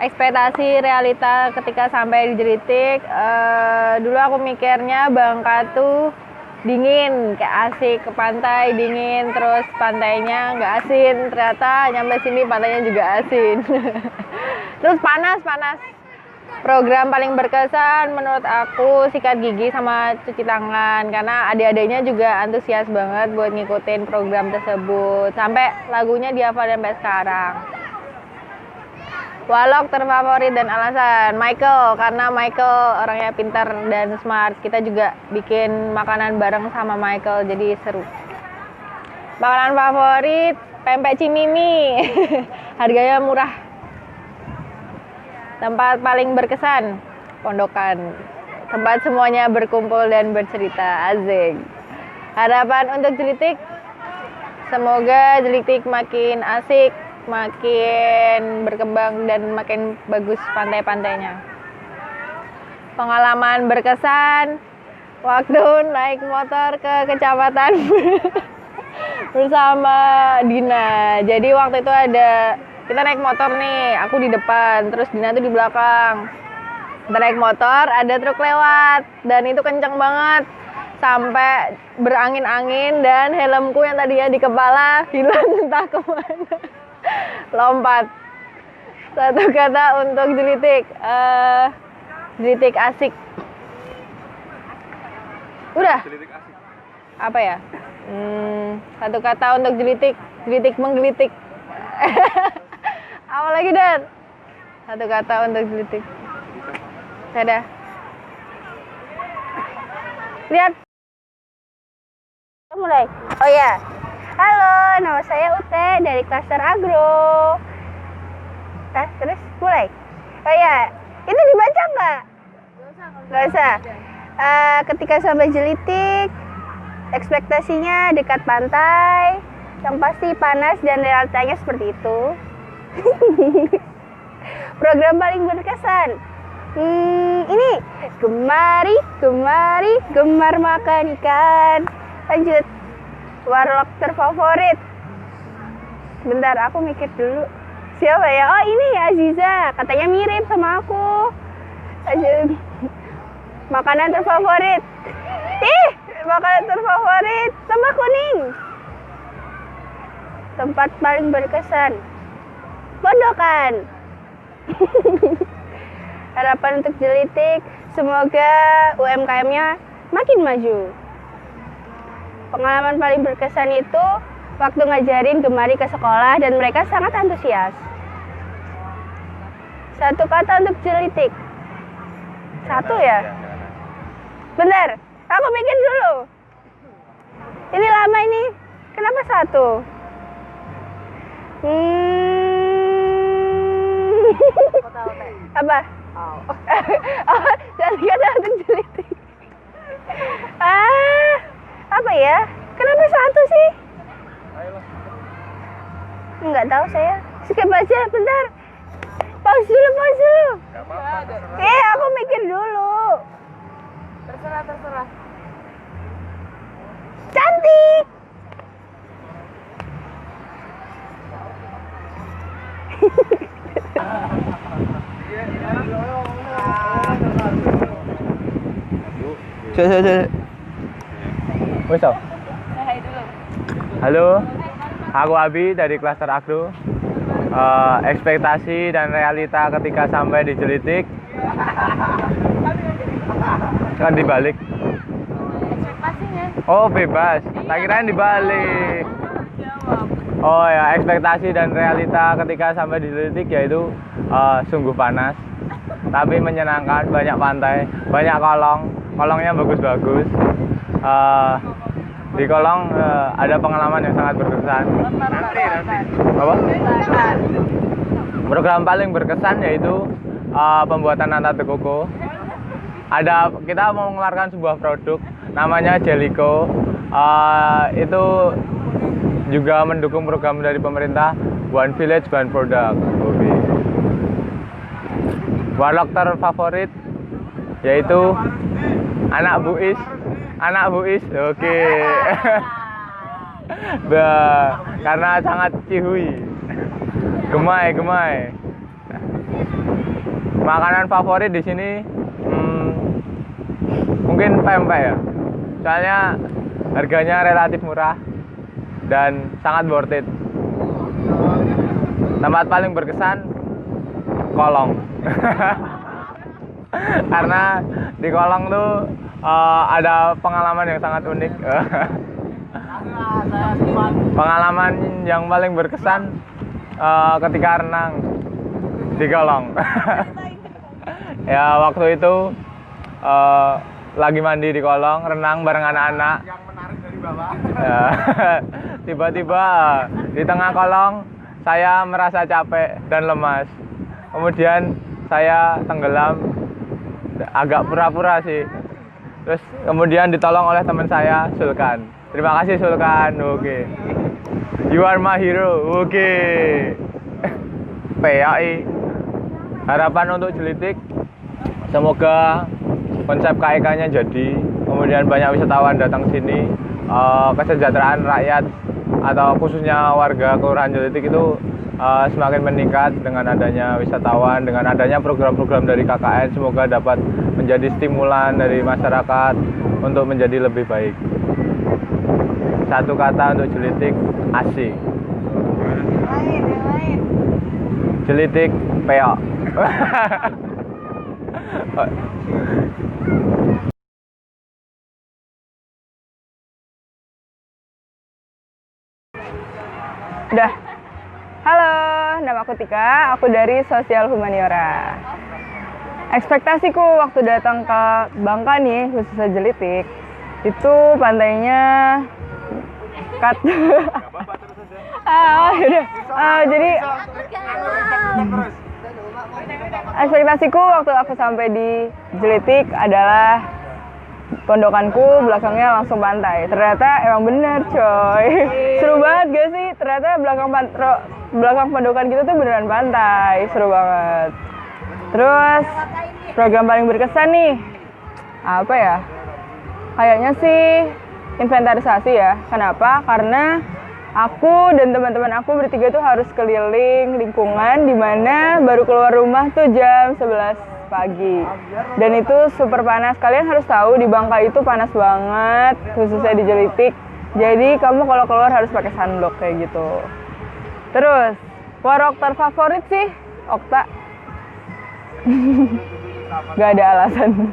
ekspektasi realita ketika sampai di Jelitik, dulu aku mikirnya Bangka tuh dingin, kayak asik ke pantai dingin, terus pantainya nggak asin. Ternyata nyampe sini pantainya juga asin. Terus panas. Program paling berkesan menurut aku sikat gigi sama cuci tangan, karena adik-adiknya juga antusias banget buat ngikutin program tersebut. Sampai lagunya dihafal sampai sekarang. Walok terfavorit dan alasan Michael, karena Michael orangnya pintar dan smart. Kita juga bikin makanan bareng sama Michael, jadi seru. Makanan favorit pempek cimimi. Harganya murah. Tempat paling berkesan Pondokan. Tempat semuanya berkumpul dan bercerita. Asik. Harapan untuk Jelitik, semoga Jelitik makin asik, makin berkembang dan makin bagus pantai-pantainya. Pengalaman berkesan waktu naik motor ke kecamatan bersama Dina. Jadi waktu itu kita naik motor nih, aku di depan, terus Dina tuh di belakang. Kita naik motor, ada truk lewat dan itu kenceng banget sampai berangin-angin dan helmku yang tadinya di kepala hilang entah kemana. Lompat. Satu kata untuk Jelitik, Jelitik asik. Udah. Jelitik asik. Apa ya? Satu kata untuk Jelitik, Jelitik menggelitik. Apa lagi, Dan? Satu kata untuk Jelitik. Dadah. Lihat. Mulai. Oh ya. Halo, nama saya Ute dari Klaster Agro. Terus mulai. Oh ya, itu dibaca nggak? Nggak usah. Ketika sampai Jelitik, ekspektasinya dekat pantai, yang pasti panas dan realitanya seperti itu. Program paling berkesan. Ini gemar makan ikan. Lanjut. Warlock terfavorit. Bentar, aku mikir dulu. Siapa ya? Oh, ini Aziza. Katanya mirip sama aku. Lanjut. Makanan terfavorit. Makanan terfavorit tambah kuning. Tempat paling berkesan Pondokan. Harapan untuk Jelitik, semoga UMKM-nya makin maju. Pengalaman paling berkesan itu waktu ngajarin Gemari ke sekolah dan mereka sangat antusias. Satu kata untuk Jelitik. Satu ya? Bentar, aku mikir dulu. Ini lama ini. Kenapa satu? Apa? Satu kata untuk Jelitik. Apa ya? Kenapa satu sih? Enggak tahu saya. Skip aja, bentar. Pause dulu. Gak apa-apa. Aku mikir dulu. Terserah. Cantik. Wes, halo, aku Abi dari Klaster Agro. Ekspektasi dan realita ketika sampai di Jelitik kan dibalik. Ekspektasinya? Oh, bebas. Tak kirain dibalik. Oh ya, ekspektasi dan realita ketika sampai di Jelitik yaitu sungguh panas, tapi menyenangkan. Banyak pantai, banyak kolongnya bagus-bagus. Di kolong ada pengalaman yang sangat berkesan. Nanti. Apa? Program paling berkesan yaitu pembuatan nata de coco. Kita mau mengeluarkan sebuah produk namanya Jelico. Itu juga mendukung program dari pemerintah One Village One Product. Warlock terfavorit yaitu anak Buis. Oke. Karena sangat cihui. Gemai. Makanan favorit di sini mungkin pempek ya. Soalnya harganya relatif murah dan sangat worth it. Tempat paling berkesan Kolong. Karena di Kolong tuh ada pengalaman yang sangat unik. Pengalaman yang paling berkesan ketika renang di Kolong. Ya waktu itu lagi mandi di Kolong, renang bareng anak-anak. Yang menarik dari bawah. Ya, tiba-tiba di tengah kolong saya merasa capek dan lemas. Kemudian saya tenggelam, agak pura-pura sih. Terus kemudian ditolong oleh teman saya, Sulkan. Terima kasih Sulkan. Oke. You are my hero. Oke. PAI. Harapan untuk Jelitik, semoga konsep KIK-nya jadi, kemudian banyak wisatawan datang sini, kesejahteraan rakyat atau khususnya warga Kelurahan Jelitik itu semakin meningkat dengan adanya wisatawan, dengan adanya program-program dari KKN, semoga dapat menjadi stimulan dari masyarakat untuk menjadi lebih baik. Satu kata untuk Jelitik, asik. Jelitik, peok. Udah. Halo, nama aku Tika, aku dari Sosial Humaniora. Ekspektasiku waktu datang ke Bangka nih, khususnya Jelitik, itu pantainya cut. Yaudah. Jadi ekspektasiku waktu aku sampai di Jelitik adalah pondokanku belakangnya langsung pantai. Ternyata emang bener coy. Seru banget gak sih? Ternyata belakang pondokan kita tuh beneran pantai. Seru banget. Terus program paling berkesan nih, apa ya? Kayaknya sih inventarisasi ya. Kenapa? Karena aku dan teman-teman aku bertiga tuh harus keliling lingkungan, dimana baru keluar rumah tuh jam 11 pagi. Dan itu super panas. Kalian harus tahu di Bangka itu panas banget, khususnya di Jelitik. Jadi kamu kalau keluar harus pakai sunblock kayak gitu. Terus warok terfavorit sih Okta. Gak ada alasan.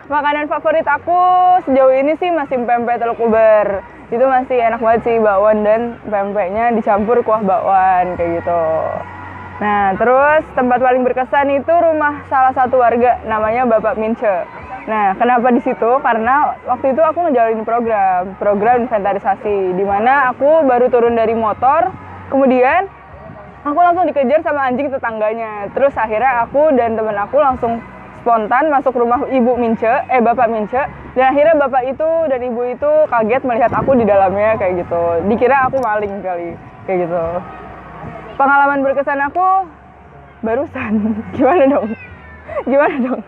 Makanan favorit aku sejauh ini sih masih pempek Teluk Uber. Itu masih enak banget sih, bakwan dan pempeknya dicampur kuah bakwan kayak gitu. Nah, terus tempat paling berkesan itu rumah salah satu warga, namanya Bapak Mince. Nah, kenapa di situ? Karena waktu itu aku ngejalanin program inventarisasi, di mana aku baru turun dari motor, kemudian aku langsung dikejar sama anjing tetangganya. Terus akhirnya aku dan temen aku langsung spontan masuk rumah Bapak Mince, dan akhirnya bapak itu dan ibu itu kaget melihat aku di dalamnya kayak gitu. Dikira aku maling kali, kayak gitu. Pengalaman berkesan aku barusan. Gimana dong?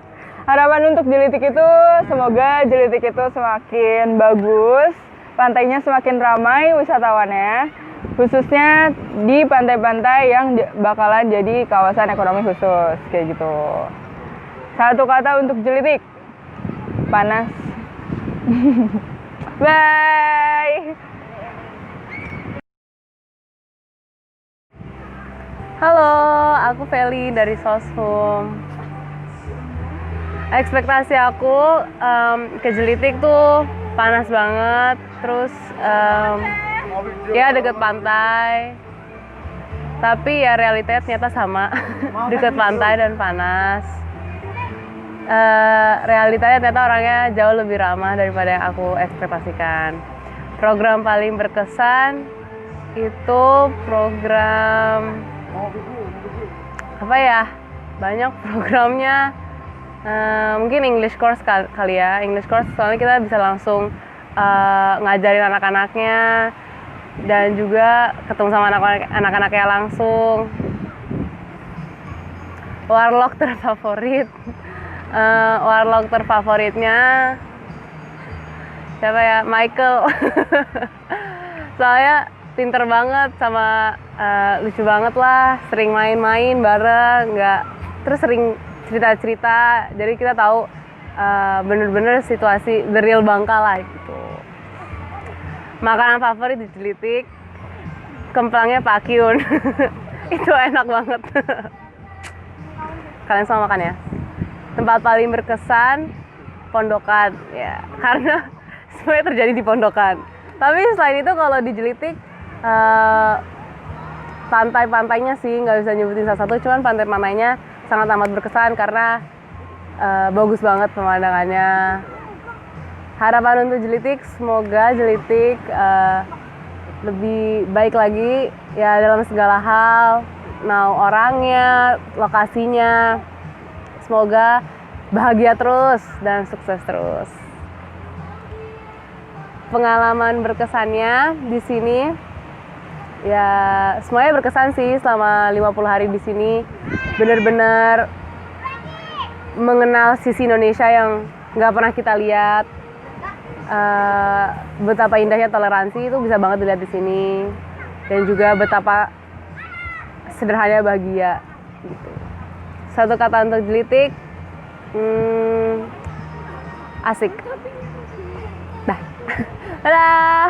Harapan untuk Jelitik itu, semoga Jelitik itu semakin bagus, pantainya semakin ramai wisatawannya, khususnya di pantai-pantai yang bakalan jadi kawasan ekonomi khusus, kayak gitu. Satu kata untuk Jelitik, panas. Bye! Halo, aku Feli dari Soshum. Ekspektasi aku ke Jelitik tuh panas banget, terus ya deket pantai. Tapi ya realitanya ternyata sama, deket pantai dan panas. Realitanya ternyata orangnya jauh lebih ramah daripada yang aku ekspektasikan. Program paling berkesan itu program apa ya? Banyak programnya. Mungkin English course kali ya. English course soalnya kita bisa langsung ngajarin anak-anaknya dan juga ketemu sama anak-anaknya langsung. Warlock terfavorit. Warlock terfavoritnya siapa ya? Michael. Soalnya pinter banget sama lucu banget lah, sering main-main bareng, terus sering cerita-cerita, jadi kita tahu bener-bener situasi the real Bangka lah gitu. Makanan favorit di Jelitik, kemplangnya Pak Kyun. Itu enak banget. Kalian semua makan ya. Tempat paling berkesan Pondokan ya, karena semuanya terjadi di Pondokan. Tapi selain itu kalau di Jelitik pantai-pantainya sih nggak bisa nyebutin salah satu, cuman pantai-pantainya sangat amat berkesan karena bagus banget pemandangannya. Harapan untuk Jelitik, semoga Jelitik lebih baik lagi ya dalam segala hal, mau orangnya, lokasinya. Semoga bahagia terus dan sukses terus. Pengalaman berkesannya di sini ya semuanya berkesan sih selama 50 hari di sini. Benar-benar mengenal sisi Indonesia yang nggak pernah kita lihat. Betapa indahnya toleransi itu bisa banget dilihat di sini, dan juga betapa sederhananya bahagia gitu. Satu kata untuk Jelitik, asik. Dah. Dadah.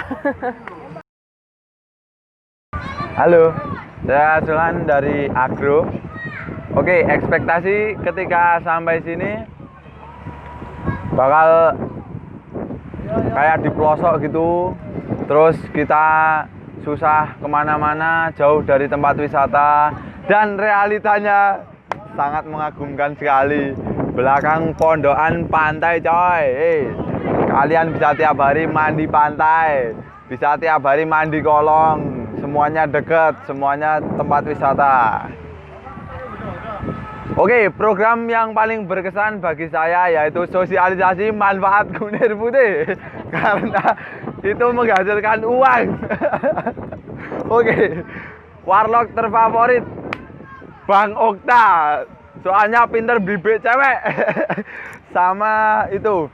Halo, saya Sulan dari Agro. Oke, ekspektasi ketika sampai sini bakal kayak di pelosok gitu. Terus kita susah kemana-mana, jauh dari tempat wisata. Dan realitanya sangat mengagumkan sekali. Belakang pondokan pantai coy. Kalian bisa tiap hari mandi pantai, bisa tiap hari mandi kolong. Semuanya deket, semuanya tempat wisata. Oke, program yang paling berkesan bagi saya yaitu sosialisasi manfaat kunir putih. Karena itu menghasilkan uang. Oke, warlock terfavorit Bang Okta. Soalnya pinter bibit cewek. Sama itu,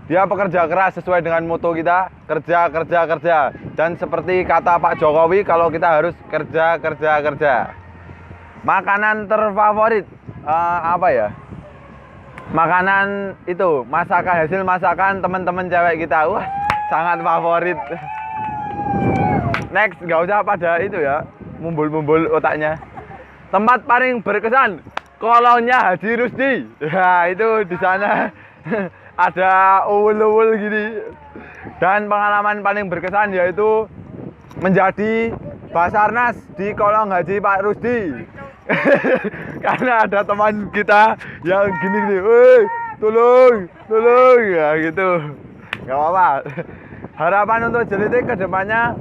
dia pekerja keras sesuai dengan moto kita, kerja, kerja, kerja. Dan seperti kata Pak Jokowi, kalau kita harus kerja, kerja, kerja. Makanan terfavorit apa ya? Makanan itu, masakan, hasil masakan teman-teman cewek kita. Wah, sangat favorit. Next, nggak usah pada itu ya, mumbul-mumbul otaknya. Tempat paling berkesan, kolongnya Haji Rusdi. Ya, itu di sana ada uwul-uwul gini. Dan pengalaman paling berkesan yaitu menjadi Basarnas di kolong Haji Pak Rusdi. Karena ada teman kita yang gini-gini, "Woi, tolong, tolong." Ya gitu. Gak apa-apa. Harapan untuk Jelitik ke depannya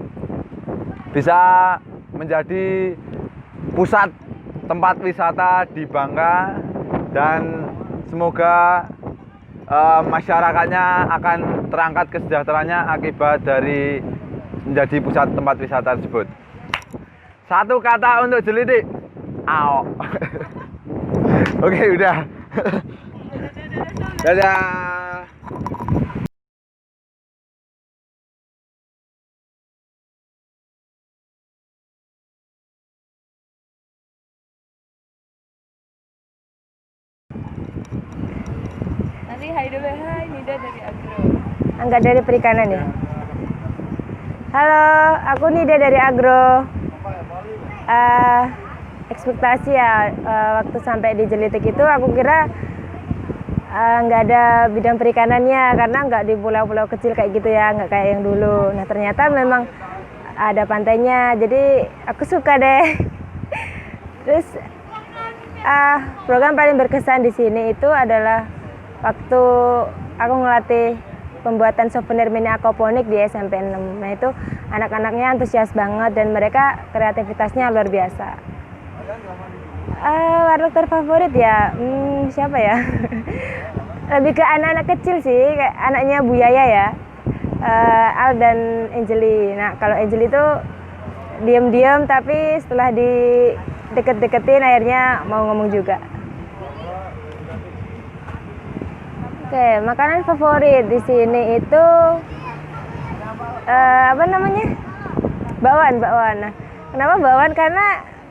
bisa menjadi pusat tempat wisata di Bangka, dan semoga masyarakatnya akan terangkat kesejahteraannya akibat dari menjadi pusat tempat wisata tersebut. Satu kata untuk Jelitik, ao. Oke, udah. Dadah. Nanti hai dulu, hai Nida dari Agro. Enggak dari perikanan ya? Halo, aku Nida dari Agro. Ekspektasi ya, waktu sampai di Jelitik itu aku kira nggak ada bidang perikanannya, karena nggak di pulau-pulau kecil kayak gitu ya, nggak kayak yang dulu. Nah ternyata memang ada pantainya, jadi aku suka deh. Terus program paling berkesan di sini itu adalah waktu aku ngelatih pembuatan souvenir mini aquaponik di SMP 6. Nah itu anak-anaknya antusias banget dan mereka kreativitasnya luar biasa. Warlock terfavorit ya, siapa ya? Lebih ke anak-anak kecil sih, kayak anaknya Bu Yaya ya, Al dan Angeli. Nah kalau Angeli itu diam-diam, tapi setelah deket-deketin akhirnya mau ngomong juga. Oke, makanan favorit di sini itu apa namanya? bakwan. Nah, kenapa bakwan? Karena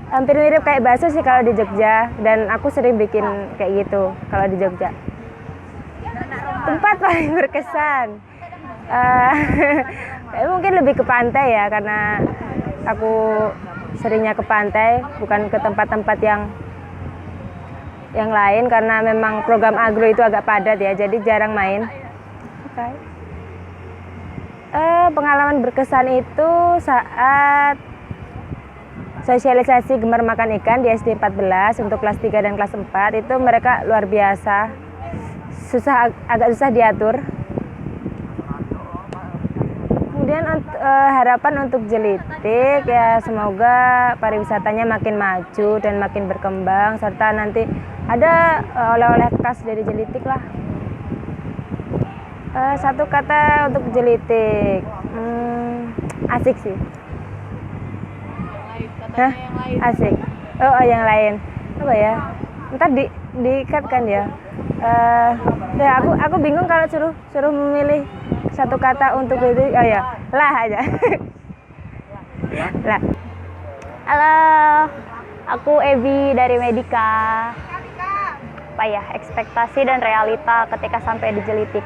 hampir mirip kayak bakso sih kalau di Jogja, dan aku sering bikin kayak gitu kalau di Jogja. Tempat paling berkesan, mungkin lebih ke pantai ya, karena aku seringnya ke pantai, bukan ke tempat-tempat yang lain, karena memang program agro itu agak padat ya, jadi jarang main. Okay. Pengalaman berkesan itu saat sosialisasi gemar makan ikan di SD 14 untuk kelas 3 dan kelas 4, itu mereka luar biasa, agak susah diatur. Kemudian harapan untuk Jelitik ya, semoga pariwisatanya makin maju dan makin berkembang, serta nanti ada oleh-oleh khas dari Jelitik lah. Satu kata untuk Jelitik, asik sih. Hah? Asik. Oh, yang lain apa ya? Ntar di-cut kan ya. Ya aku bingung kalau suruh memilih satu kata untuk itu. Oh ya, lah aja. Lah. Halo, aku Ebi dari Medika. Apa ya, ekspektasi dan realita ketika sampai di Jelitik.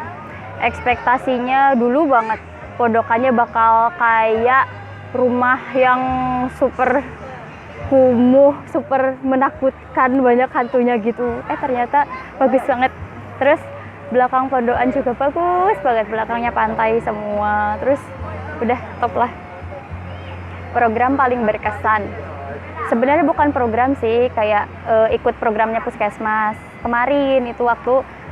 Ekspektasinya dulu banget, pondokannya bakal kayak rumah yang super kumuh, super menakutkan, banyak hantunya gitu. Ternyata bagus banget. Terus belakang pondokan juga bagus banget, belakangnya pantai semua. Terus udah top lah. Program paling berkesan, sebenarnya bukan program sih, kayak ikut programnya Puskesmas kemarin itu waktu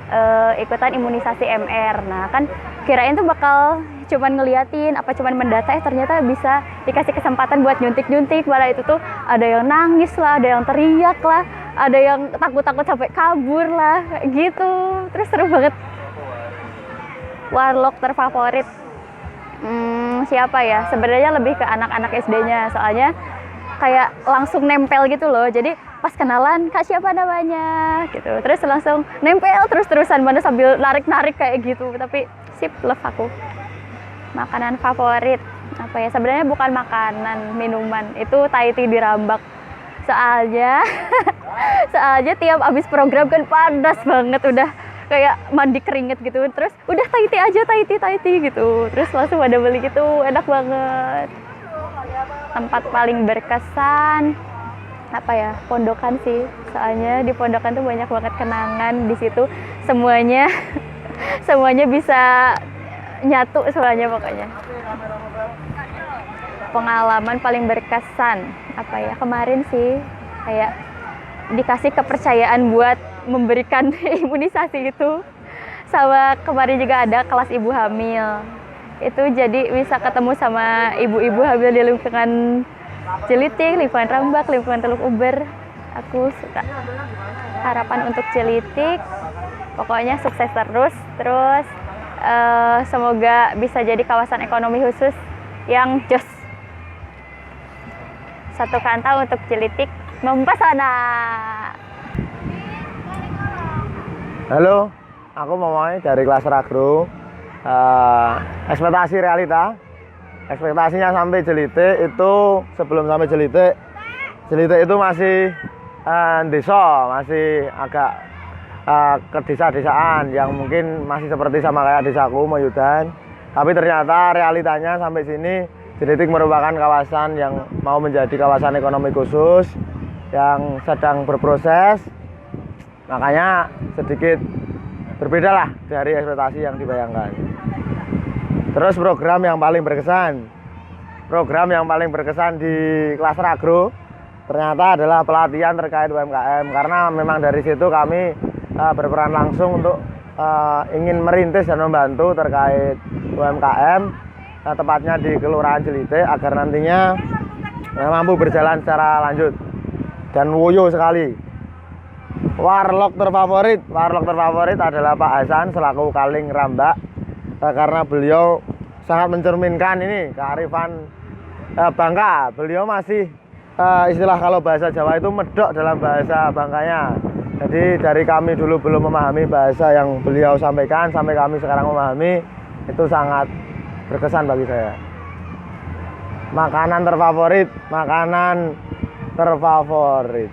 ikutan imunisasi MR. Nah kan kirain tuh bakal cuman ngeliatin apa cuman mendata, ternyata bisa dikasih kesempatan buat nyuntik-nyuntik. Malah itu tuh ada yang nangis lah, ada yang teriak lah, ada yang takut-takut sampai kabur lah gitu. Terus seru banget. Warlock terfavorit siapa ya? Sebenarnya lebih ke anak-anak SD-nya, soalnya kayak langsung nempel gitu loh. Jadi pas kenalan, Kak siapa namanya gitu, terus langsung nempel terus-terusan, mana sambil narik-narik kayak gitu. Tapi sip, love aku. Makanan favorit apa ya? Sebenarnya bukan makanan, minuman. Itu Thai tea di Rambak. Soalnya tiap abis program kan panas banget, udah kayak mandi keringet gitu. Terus udah Thai tea aja, Thai tea gitu. Terus langsung pada beli gitu, enak banget. Tempat paling berkesan apa ya, pondokan sih, soalnya di pondokan tuh banyak banget kenangan. Di situ semuanya bisa nyatu semuanya pokoknya. Pengalaman paling berkesan apa ya, kemarin sih kayak dikasih kepercayaan buat memberikan imunisasi itu, sama kemarin juga ada kelas ibu hamil. Itu jadi bisa ketemu sama ibu-ibu hamil di lingkungan Jelitik, lingkungan Rambak, lingkungan Teluk Uber. Aku suka. Harapan untuk Jelitik, pokoknya sukses terus. Semoga bisa jadi kawasan ekonomi khusus yang jos. Satu kata untuk Jelitik, mempesona. Halo, aku Momoy dari kelas Agro. Ekspektasi realita. Ekspektasinya sampai Jelitik itu, sebelum sampai Jelitik itu masih desa, masih agak ke desa-desaan yang mungkin masih seperti sama kayak desaku Moyudan. Tapi ternyata realitanya sampai sini Jelitik merupakan kawasan yang mau menjadi kawasan ekonomi khusus yang sedang berproses. Makanya sedikit berbeda lah dari ekspektasi yang dibayangkan. Terus program yang paling berkesan di kelas Agro ternyata adalah pelatihan terkait UMKM, karena memang dari situ kami berperan langsung untuk ingin merintis dan membantu terkait UMKM, tepatnya di Kelurahan Jelitik, agar nantinya mampu berjalan secara lanjut dan woyo sekali. Warlock terfavorit adalah Pak Hasan selaku Kaling Rambak, karena beliau sangat mencerminkan ini kearifan Bangka. Beliau masih istilah kalau bahasa Jawa itu medok dalam bahasa Bangkanya. Jadi dari kami dulu belum memahami bahasa yang beliau sampaikan, sampai kami sekarang memahami, itu sangat berkesan bagi saya. Makanan terfavorit, makanan terfavorit,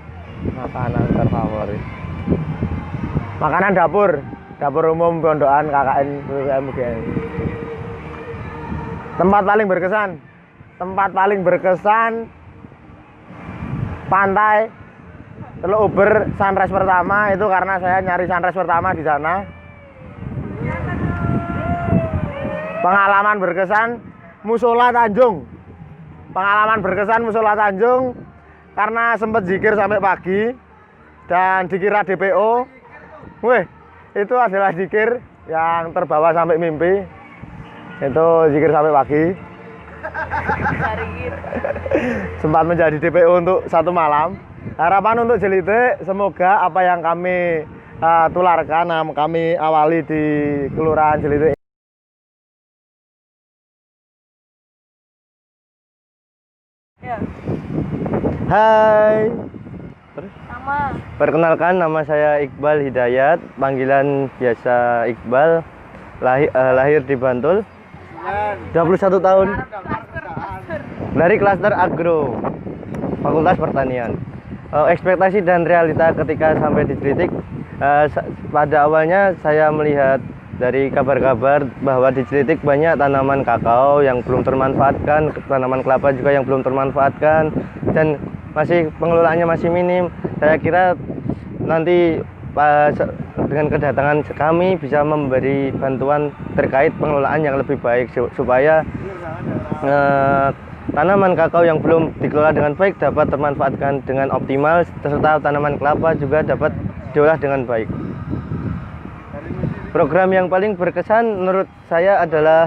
makanan terfavorit. Makanan dapur, dapur umum Pondokan KKN PPKM UGM. Tempat paling berkesan pantai Teluk Uber sunrise pertama, itu karena saya nyari sunrise pertama di sana. Pengalaman berkesan Musola Tanjung. Pengalaman berkesan Musola Tanjung karena sempat zikir sampai pagi dan dikira DPO. Wih, itu adalah zikir yang terbawa sampai mimpi. Itu zikir sampai pagi. Sempat menjadi DPO untuk 1 malam. Harapan untuk Jelitik, semoga apa yang kami tularkan, kami awali di Kelurahan Jelitik. Hai. Perkenalkan, nama saya Iqbal Hidayat, panggilan biasa Iqbal. Lahir di Bantul. 21 tahun. Dari klaster Agro, Fakultas Pertanian. Ekspektasi dan realita ketika sampai di Jelitik, pada awalnya saya melihat dari kabar-kabar bahwa di Jelitik banyak tanaman kakao yang belum termanfaatkan, tanaman kelapa juga yang belum termanfaatkan, dan pengelolaannya masih minim. Saya kira nanti dengan kedatangan kami bisa memberi bantuan terkait pengelolaan yang lebih baik supaya tanaman kakao yang belum dikelola dengan baik dapat termanfaatkan dengan optimal, serta tanaman kelapa juga dapat diolah dengan baik. Program yang paling berkesan menurut saya adalah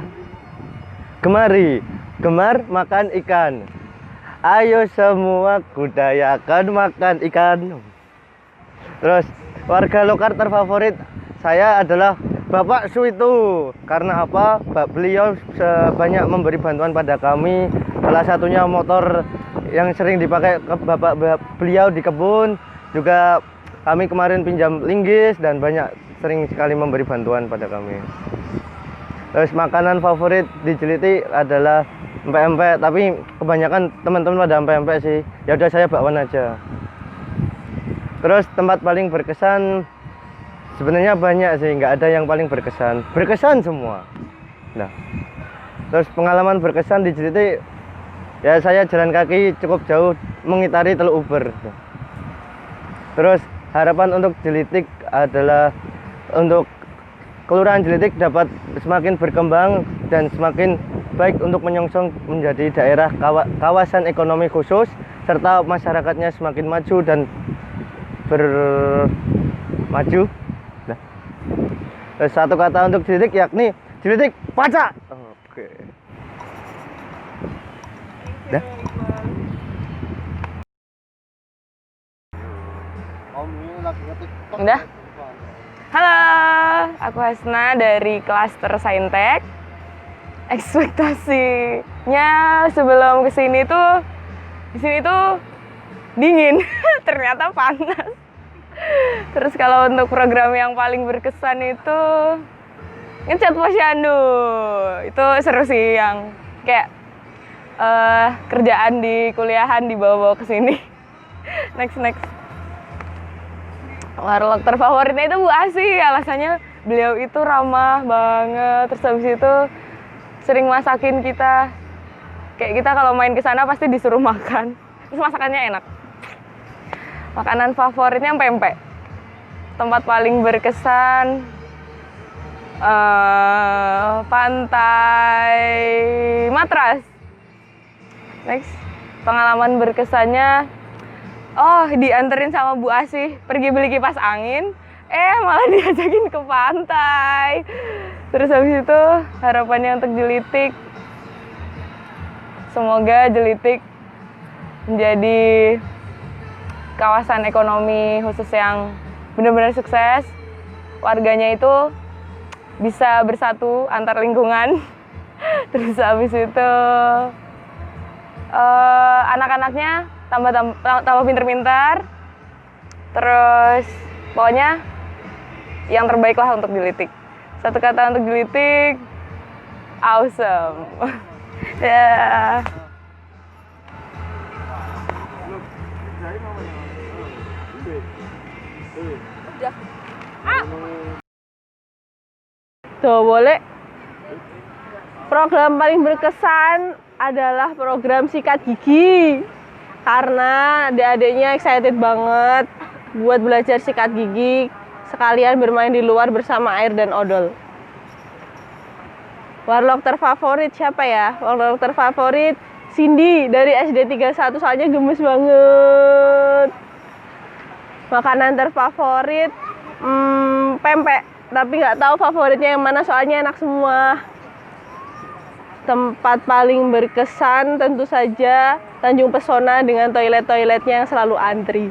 Gemar makan ikan. Ayo semua kudayakan makan ikan. Terus warga lokal terfavorit saya adalah Bapak Suitu. Karena apa? Beliau banyak memberi bantuan pada kami. Salah satunya motor yang sering dipakai beliau di kebun. Juga kami kemarin pinjam linggis dan sering sekali memberi bantuan pada kami. Terus makanan favorit di Jelitik adalah empek-empek, tapi kebanyakan teman-teman pada empek-empek sih. Ya udah, saya bakwan aja. Terus tempat paling berkesan sebenarnya banyak sih, nggak ada yang paling berkesan. Berkesan semua. Nah, terus pengalaman berkesan di Jelitik, ya saya jalan kaki cukup jauh mengitari Teluk Uber. Terus harapan untuk Jelitik adalah untuk Kelurahan Jelitik dapat semakin berkembang dan semakin baik untuk menyongsong menjadi daerah kawasan ekonomi khusus, serta masyarakatnya semakin maju dan bermaju. Nah, satu kata untuk Jelitik yakni Jelitik Paca. Oke. Dah. Udah? Halo, aku Hasna dari klaster Saintek. Ekspektasinya sebelum kesini tuh, di sini tuh dingin, ternyata panas. Terus kalau untuk program yang paling berkesan itu ngecat posyandu, itu seru sih, yang kayak kerjaan di kuliahan dibawa-bawa ke sini. Next. Warlock terfavoritnya itu Bu Asih, alasannya beliau itu ramah banget, terus habis itu sering masakin kita. Kayak kita kalau main ke sana pasti disuruh makan, terus masakannya enak. Makanan favoritnya pempek. Tempat paling berkesan Pantai Matras. Next, pengalaman berkesannya, dianterin sama Bu Asih pergi beli kipas angin, malah diajakin ke pantai. Terus habis itu harapannya untuk Jelitik, semoga Jelitik menjadi kawasan ekonomi khusus yang benar-benar sukses. Warganya itu bisa bersatu antar lingkungan. Terus habis itu anak-anaknya tambah pinter-pinter. Terus pokoknya yang terbaik lah untuk Jelitik. Satu kata untuk Jelitik, awesome. Ya. Tuh, boleh. Program paling berkesan adalah program sikat gigi. Karena adik-adiknya excited banget buat belajar sikat gigi, sekalian bermain di luar bersama air dan odol. Warlock terfavorit siapa ya? Warlock terfavorit Cindy dari SD 31, soalnya gemes banget. Makanan terfavorit pempek, tapi nggak tahu favoritnya yang mana, soalnya enak semua. Tempat paling berkesan tentu saja Tanjung Pesona dengan toilet-toiletnya yang selalu antri.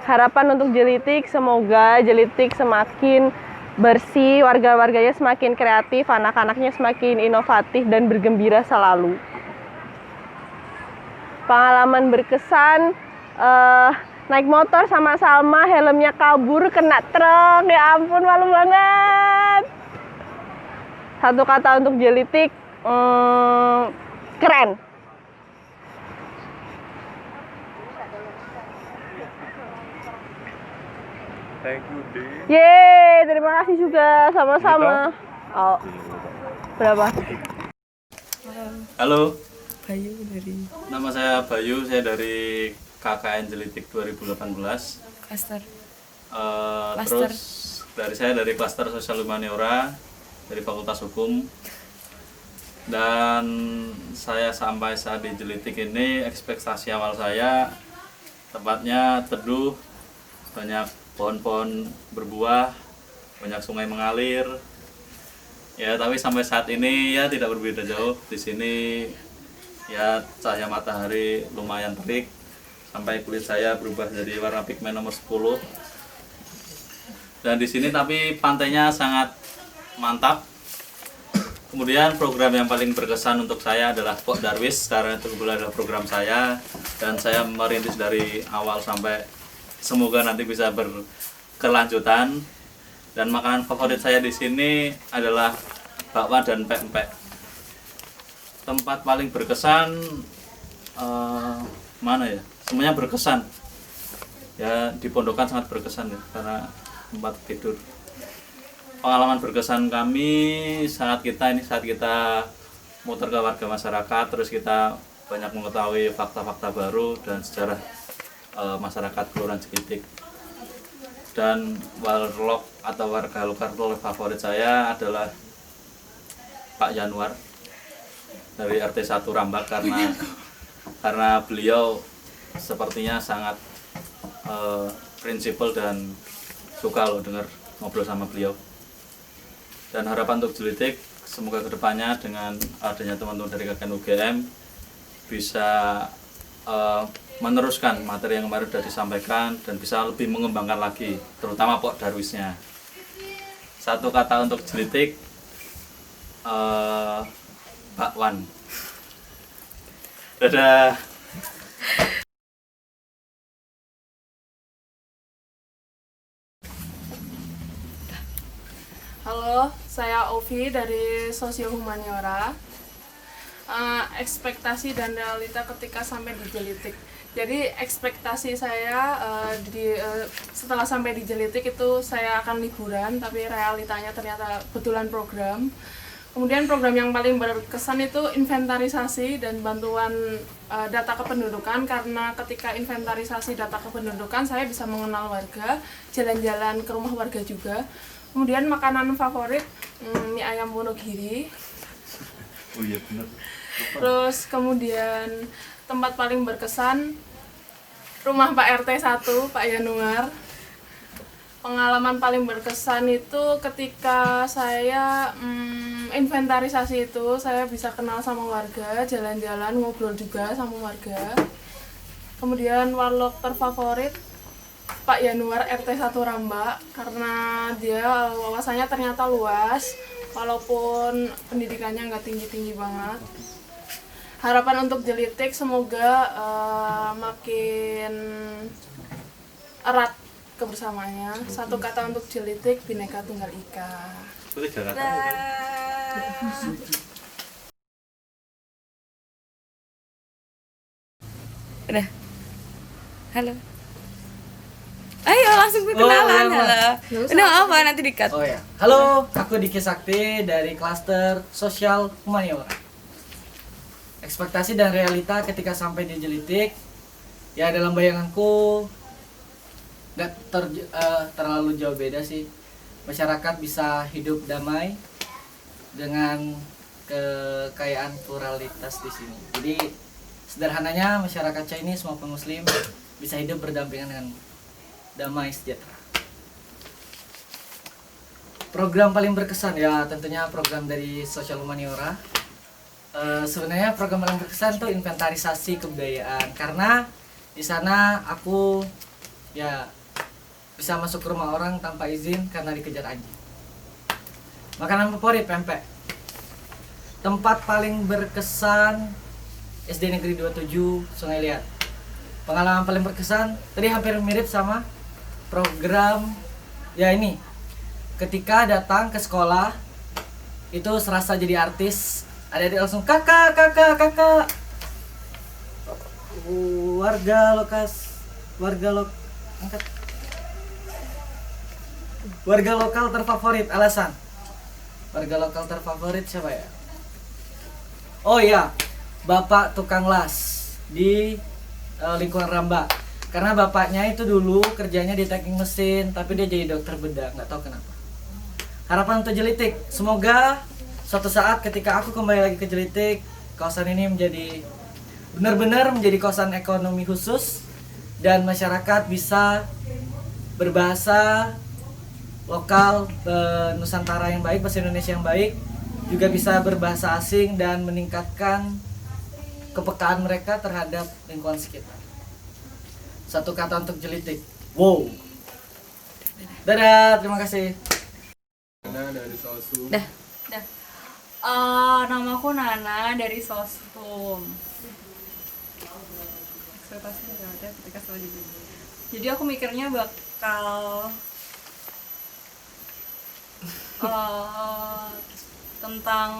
Harapan untuk Jelitik, semoga Jelitik semakin bersih, warga-warganya semakin kreatif, anak-anaknya semakin inovatif dan bergembira selalu. Pengalaman berkesan, naik motor sama Salma, helmnya kabur, kena truk, ya ampun malu banget. Satu kata untuk Jelitik, keren. Thank you, Dee. Yeay, terima kasih juga, sama-sama. Oh, berapa? Halo. Nama saya Bayu, saya dari KKN Jelitik 2018. Klaster. Terus saya dari klaster Sosial Humaniora dari Fakultas Hukum. Dan saya sampai saat di Jelitik ini, ekspektasi awal saya tempatnya teduh, banyak pohon-pohon berbuah, banyak sungai mengalir. Ya, tapi sampai saat ini ya tidak berbeda jauh. Di sini ya cahaya matahari lumayan terik, sampai kulit saya berubah jadi warna pigmen nomor 10. Dan di sini tapi pantainya sangat mantap. Kemudian program yang paling berkesan untuk saya adalah Pok Darwis, karena itu adalah program saya dan saya merintis dari awal sampai semoga nanti bisa berkelanjutan. Dan makanan favorit saya di sini adalah bakwan dan pempek. Tempat paling berkesan mana ya? Semuanya berkesan. Ya, di Pondokan sangat berkesan ya, karena tempat tidur. Pengalaman berkesan kami saat kita muter ke warga masyarakat, terus kita banyak mengetahui fakta-fakta baru dan sejarah masyarakat Kelurahan Jelitik. Dan warlock atau warga lokal favorit saya adalah Pak Januar dari RT 1 Rambak, karena beliau sepertinya sangat prinsipal dan suka loh dengar ngobrol sama beliau. Dan harapan untuk Jelitik, semoga kedepannya dengan adanya teman-teman dari KKN UGM bisa meneruskan materi yang kemarin sudah disampaikan dan bisa lebih mengembangkan lagi, terutama Pok Darwisnya. Satu kata untuk Jelitik, bakwan. Dadah. Halo, saya Ovi dari Sosio Humaniora. Ekspektasi dan realita ketika sampai di Jelitik. Jadi ekspektasi saya setelah sampai di Jelitik itu saya akan liburan, tapi realitanya ternyata betulan program. Kemudian program yang paling berkesan itu inventarisasi dan bantuan data kependudukan, karena ketika inventarisasi data kependudukan saya bisa mengenal warga, jalan-jalan ke rumah warga juga. Kemudian makanan favorit mie ayam Wonogiri. Oh iya benar. Terus kemudian tempat paling berkesan rumah Pak RT 1, Pak Yanuar. Pengalaman paling berkesan itu ketika saya inventarisasi itu, saya bisa kenal sama warga, jalan-jalan, ngobrol juga sama warga. Kemudian warlock terfavorit Pak Yanuar RT 1 Rambak, karena dia wawasannya ternyata luas, walaupun pendidikannya nggak tinggi-tinggi banget. Harapan untuk Jelitik semoga makin erat kebersamaannya. Satu kata untuk Jelitik, Bhinneka Tunggal Ika. Udah. Halo. Ayo langsung kenalan. Halo. Udah apa nanti dikat. Oh ya. Halo, aku Diki Sakti dari klaster Sosial Humaniora. Ekspektasi dan realita ketika sampai di Jelitik, ya dalam bayanganku nggak terlalu jauh beda sih. Masyarakat bisa hidup damai dengan kekayaan pluralitas di sini. Jadi sederhananya masyarakat Chinese maupun Muslim bisa hidup berdampingan dengan damai sejahtera. Program paling berkesan ya tentunya program dari Sosial Humaniora. Sebenarnya program paling berkesan tuh inventarisasi kebudayaan, karena di sana aku ya bisa masuk ke rumah orang tanpa izin karena dikejar anjing. Makanan favorit pempek. Tempat paling berkesan SD Negeri 27 Sungai Liat. Pengalaman paling berkesan tadi hampir mirip sama program ya ini. Ketika datang ke sekolah itu serasa jadi artis. Adik-adik langsung kakak. Warga lokal terfavorit. Alasan warga lokal terfavorit siapa ya? Oh iya, Bapak tukang las di lingkungan Ramba. Karena bapaknya itu dulu kerjanya di teknik mesin, tapi dia jadi dokter bedah, nggak tahu kenapa. Harapan untuk Jelitik, semoga suatu saat ketika aku kembali lagi ke Jelitik, kawasan ini menjadi benar-benar menjadi kawasan ekonomi khusus dan masyarakat bisa berbahasa lokal, Nusantara yang baik, bahasa Indonesia yang baik, juga bisa berbahasa asing dan meningkatkan kepekaan mereka terhadap lingkungan sekitar. Satu kata untuk Jelitik, wow. Dadah, terima kasih. Dah. Namaku Nana dari Sosum. Ekspektasi nggak ada ketika sekolah di sini. Jadi aku mikirnya bakal tentang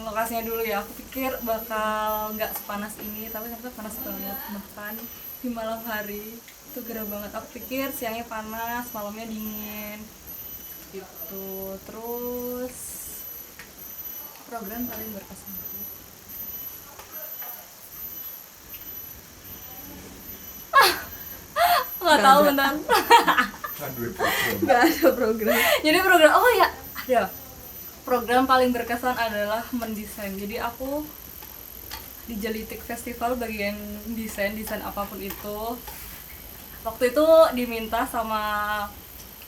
lokasinya dulu ya. Aku pikir bakal nggak sepanas ini, tapi ternyata panas banget. Bahkan di malam hari itu gerah banget. Aku pikir siangnya panas, malamnya dingin gitu. Terus program paling berkesan nggak tahu bentar. Nggak ada program. Jadi program, oh ya ada. Program paling berkesan adalah mendesain. Jadi aku di Jelitik Festival bagian desain apapun itu. Waktu itu diminta sama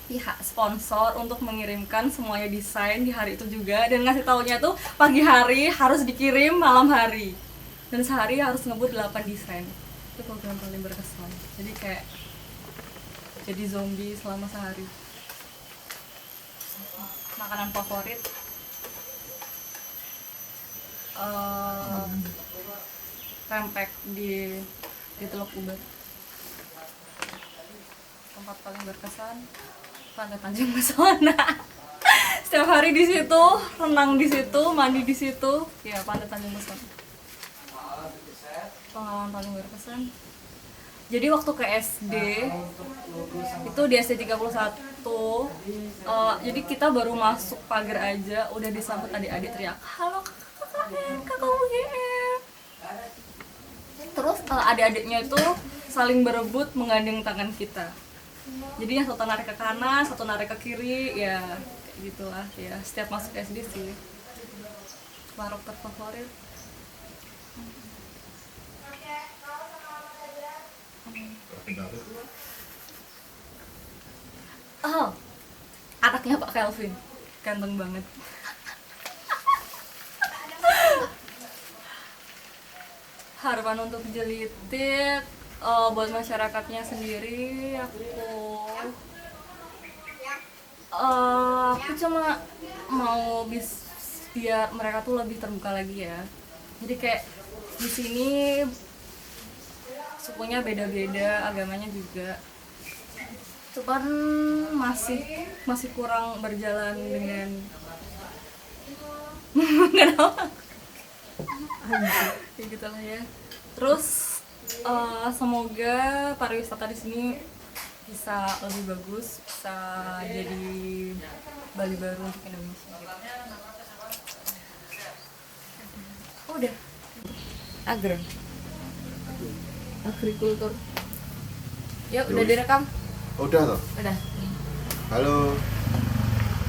pihak sponsor untuk mengirimkan semuanya desain di hari itu juga, dan ngasih taunya tuh pagi hari harus dikirim malam hari, dan sehari harus ngebut 8 desain. Itu program paling berkesan. Jadi kayak jadi zombie selama sehari. Makanan favorit pempek di Teluk Uber. Tempat paling berkesan Pantai Tanjung Pesona. Setiap hari di situ, renang di situ, mandi di situ. Ya, Pantai Tanjung Pesona. Pengalaman paling berkesan. Jadi waktu ke SD itu di SD 31, jadi kita baru masuk pagar aja udah disambut adik-adik teriak, "Halo kakak UGM." Terus adik-adiknya itu saling berebut menggandeng tangan kita. Jadi yang satu narik ke kanan, satu narik ke kiri, ya kayak gitulah ya. Setiap masuk SD sih. Warung terfavorit. Oh, anaknya Pak Kelvin, ganteng banget. Harapan untuk Jelitik, buat masyarakatnya sendiri, aku cuma mau biar mereka tuh lebih terbuka lagi ya. Jadi kayak di sini sukunya beda-beda, agamanya juga, cuman masih kurang berjalan dengan kenapa kayak gitulah ya. Terus Semoga pariwisata di sini bisa lebih bagus, bisa jadi Bali baru untuk Indonesia. Oh, udah. Agrikultur. Ya, udah direkam? Udah toh? Udah. Halo,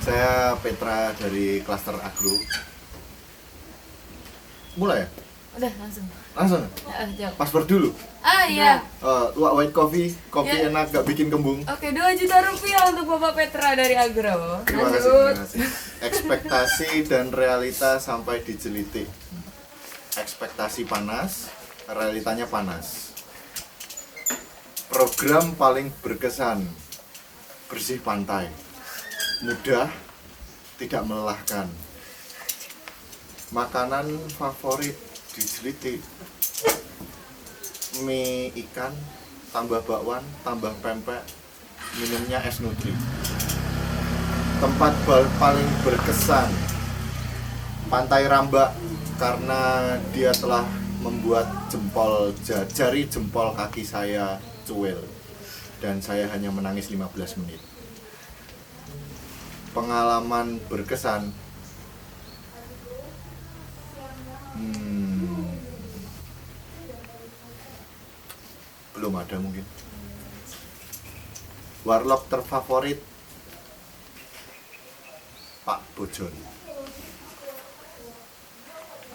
saya Petra dari klaster Agro. Mulai ya? Udah, langsung. Langsung? Jawab. Password dulu? Iya. White coffee, kopi Ya. enak, gak bikin kembung. Oke, 2 juta rupiah untuk Bapak Petra dari Agro. Terima kasih. Ekspektasi dan realita sampai dijelitik. Ekspektasi panas, realitanya panas. Program paling berkesan, bersih pantai, mudah, tidak melelahkan. Makanan favorit dijelitik, mie ikan, tambah bakwan, tambah pempek, minumnya es nutri. Tempat paling berkesan, Pantai Rambak, karena dia telah membuat jari jempol kaki saya cuil dan saya hanya menangis 15 menit. Pengalaman berkesan, belum ada mungkin. Warlock terfavorit Pak Bojon.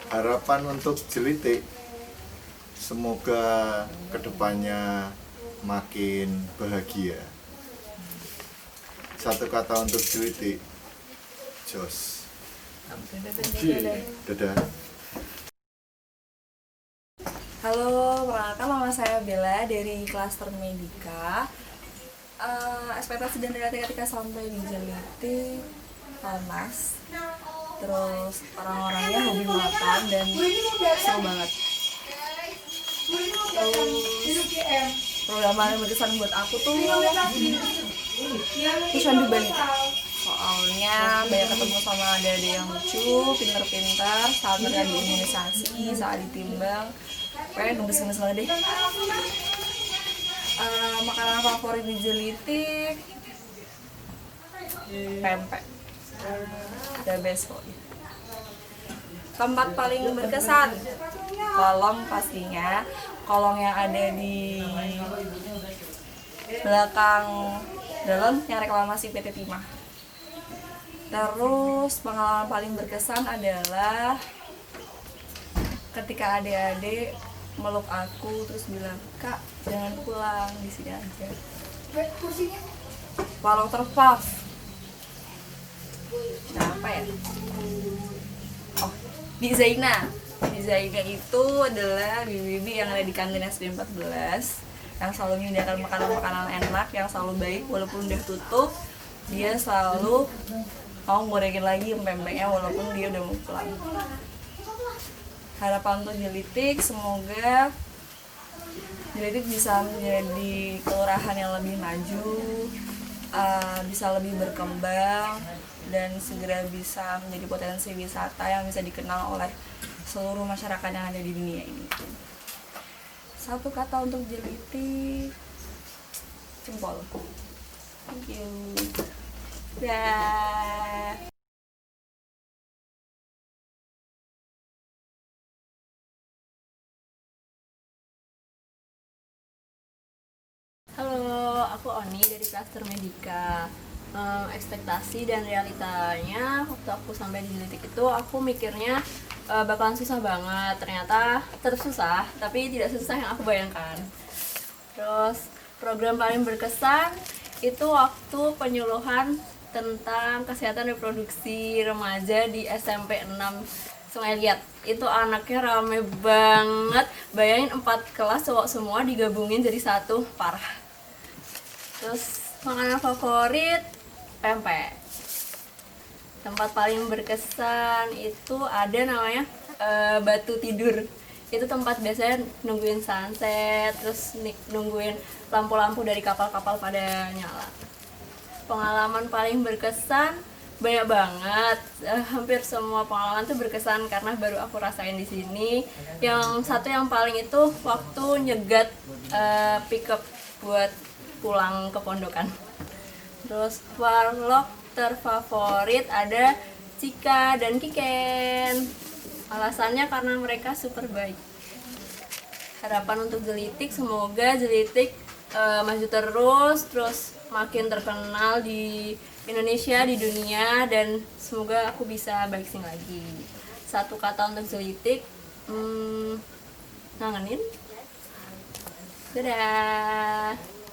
Harapan untuk Jelitik, semoga kedepannya makin bahagia. Satu kata untuk Jelitik, jos. Dadah. Halo, perkenalkan nama saya Bella dari klaster Medika. Ekspektasi dan realita ketika sampai di Jelitik panas, terus orang-orangnya hobi makan dan seru banget. Terus program paling berkesan buat aku tuh Pusandu Balita. Soalnya banyak ketemu sama adik-adik yang lucu, pinter-pinter, saat mereka diimunisasi, saat ditimbang. Pokoknya gemes-gemes banget deh. Makanan favorit di Jelitik, pempek. The best pokoknya. Tempat paling berkesan, kolong pastinya. Kolong yang ada di belakang dalam yang reklamasi PT Timah. Terus pengalaman paling berkesan adalah ketika adik-adik meluk aku terus bilang, "Kak, jangan pulang, di sini aja." Warung terpuff. Apa ya? Oh, di Zaina. Di Zaina itu adalah bibi-bibi yang ada di kantin SD 14 yang selalu menyediakan makanan-makanan enak, yang selalu baik walaupun udah tutup. Dia selalu mau ngorengin lagi pempeknya walaupun dia udah mau pulang. Harapan untuk Jelitik, semoga Jelitik bisa menjadi kelurahan yang lebih maju, bisa lebih berkembang, dan segera bisa menjadi potensi wisata yang bisa dikenal oleh seluruh masyarakat yang ada di dunia ini. Satu kata untuk Jelitik, jempol. Thank you. Dah. Halo, aku Oni dari klaster Medika. Ekspektasi dan realitanya waktu aku sampai di Jelitik itu aku mikirnya bakalan susah banget. Ternyata tetap susah, tapi tidak susah yang aku bayangkan. Terus program paling berkesan itu waktu penyuluhan tentang kesehatan reproduksi remaja di SMP 6 Sungai Liat. Itu anaknya rame banget. Bayangin 4 kelas cowok semua digabungin jadi satu, parah. Terus makanan favorit pempek. Tempat paling berkesan itu ada namanya Batu Tidur. Itu tempat biasanya nungguin sunset, terus nungguin lampu-lampu dari kapal-kapal pada nyala. Pengalaman paling berkesan banyak banget. Hampir semua pengalaman tuh berkesan karena baru aku rasain di sini. Yang satu yang paling itu waktu nyegat pick up buat pulang ke pondokan. Terus warlock terfavorit ada Cika dan Kiken. Alasannya karena mereka super baik. Harapan untuk Jelitik, semoga Jelitik maju terus makin terkenal di Indonesia, di dunia, dan semoga aku bisa balik sini lagi. Satu kata untuk Jelitik, ngangenin. Dadah.